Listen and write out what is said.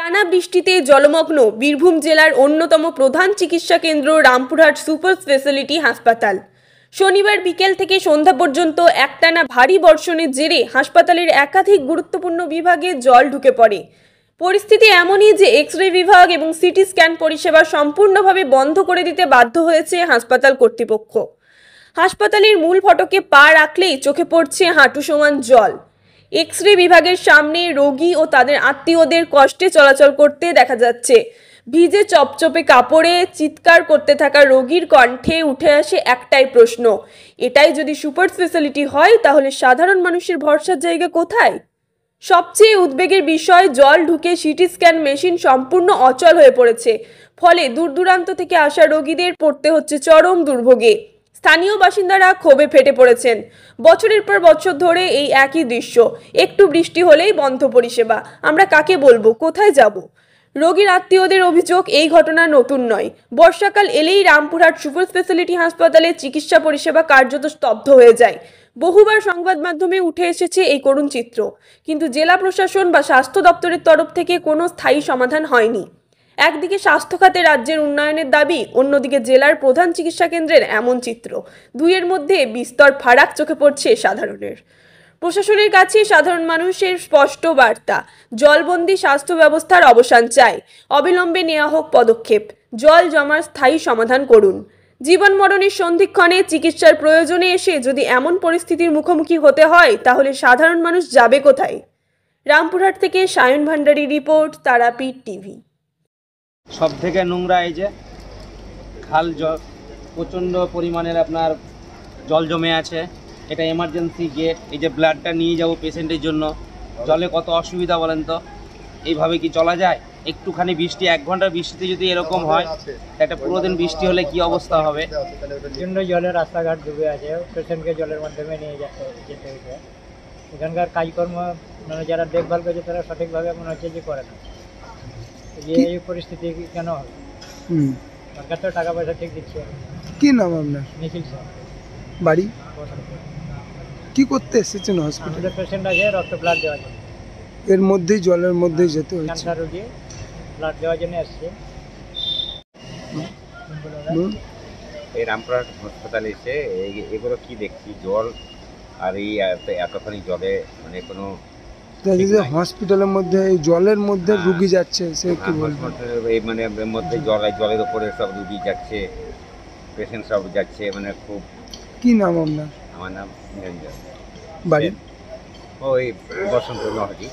টানা বৃষ্টিতে জলমগ্ন বীরভূম জেলার অন্যতম প্রধান চিকিৎসা কেন্দ্র রামপুরহাট সুপার স্পেশালিটি হাসপাতাল। শনিবার বিকেল থেকে সন্ধ্যা পর্যন্ত একটানা ভারী বর্ষণের জেরে হাসপাতালের একাধিক গুরুত্বপূর্ণ বিভাগে জল ঢুকে পড়ে। পরিস্থিতি এমনই যে এক্স-রে বিভাগ এবং সিটি স্ক্যান পরিষেবা সম্পূর্ণভাবে বন্ধ করে দিতে বাধ্য হয়েছে হাসপাতাল কর্তৃপক্ষ। হাসপাতালের মূল ফটকে পা রাখলেই চোখে পড়ছে হাঁটু সমান জল। এক্স-রে বিভাগের সামনে রোগী ও তাদের আত্মীয়দের কষ্টে চলাচল করতে দেখা যাচ্ছে। ভিজে চপচপে কাপড়ে চিৎকার করতে থাকা রোগীর কণ্ঠে উঠে আসে একটাই প্রশ্ন, এটাই যদি সুপার স্পেশালিটি হয় তাহলে সাধারণ মানুষের ভরসার জায়গা কোথায়? সবচেয়ে উদ্বেগের বিষয়, জল ঢুকে সিটি স্ক্যান মেশিন সম্পূর্ণ অচল হয়ে পড়েছে। ফলে দূর দূরান্ত থেকে আসা রোগীদের পড়তে হচ্ছে চরম দুর্ভোগে। স্থানীয় বাসিন্দারা ক্ষোভে ফেটে পড়েছেন। বছরের পর বছর ধরে এই একই দৃশ্য, একটু বৃষ্টি হলেই বন্ধ পরিষেবা। আমরা কাকে বলবো, কোথায় যাব? রোগীর আত্মীয়দের অভিযোগ, এই ঘটনা নতুন নয়। বর্ষাকাল এলেই রামপুরহাট সুপার স্পেশালিটি হাসপাতালে চিকিৎসা পরিষেবা কার্যত স্তব্ধ হয়ে যায়। বহুবার সংবাদ মাধ্যমে উঠে এসেছে এই করুণ চিত্র, কিন্তু জেলা প্রশাসন বা স্বাস্থ্য দপ্তরের তরফ থেকে কোনো স্থায়ী সমাধান হয়নি। একদিকে স্বাস্থ্য খাতে রাজ্যের উন্নয়নের দাবি, অন্যদিকে জেলার প্রধান চিকিৎসা কেন্দ্রের এমন চিত্র। দুইয়ের মধ্যে বিস্তর ফারাক চোখে পড়ছে সাধারণের। প্রশাসনের কাছে সাধারণ মানুষের স্পষ্ট বার্তা, জলবন্দি স্বাস্থ্য ব্যবস্থার অবসান চাই। অবিলম্বে নেওয়া হোক পদক্ষেপ। জল জমার স্থায়ী সমাধান করুন। জীবন মরণের সন্ধিক্ষণে চিকিৎসার প্রয়োজনে এসে যদি এমন পরিস্থিতির মুখোমুখি হতে হয় তাহলে সাধারণ মানুষ যাবে কোথায়? রামপুরহাট থেকে সায়ন ভান্ডারী রিপোর্ট, তারাপীঠ টিভি। সব থেকে নোংরা এই যে খাল, জল প্রচণ্ড পরিমাণের আপনার জল জমে আছে। এটা এমার্জেন্সি গেট। এই যে ব্লাডটা নিয়ে যাব পেশেন্টের জন্য, জলে কত অসুবিধা বলেন তো। এইভাবে কি চলা যায়? একটুখানি বৃষ্টি, 1 ঘন্টার বৃষ্টিতে যদি এরকম হয়, একটা পুরো দিন বৃষ্টি হলে কি অবস্থা হবে? জন্য জলের রাস্তাঘাট ডুবে আছে, পেশেন্টকে জলের মাধ্যমে নিয়ে যেতে হয়েছে। এখানকার কাজকর্ম মানে যারা দেখভাল করছে তারা সঠিকভাবে মনে হচ্ছে যে করে না। এই পরিস্থিতি কেন হবে? সরকার তো টাকা পয়সা ঠিক দিচ্ছে। কি নাম আপনার? নিখিল স্যার। বাড়ি? কি করতে এসেছেন হসপিটালে? পেশেন্ট আছে, রক্ত ব্লাড দেওয়ার জন্য। এর মধ্যেই জলের মধ্যেই যেতে হচ্ছে। ক্যান্সার রোগী, ব্লাড দেওয়ার জন্য আসছে। এই রামপুরহাট হাসপাতালে এসে এগুলো কি দেখছি, জল আর এই এতখানি জলে মানে কোনো হসপিটালের মধ্যে এই জলের মধ্যে রুগী যাচ্ছে, সে কি বলবো? এই মানে মধ্যে জলের উপরে সব রুগী যাচ্ছে, পেশেন্ট সব যাচ্ছে, মানে খুব। কি নাম আপনার? আমার নাম নিরঞ্জন। বাড়ি? ওই বসন্ত নহাটি।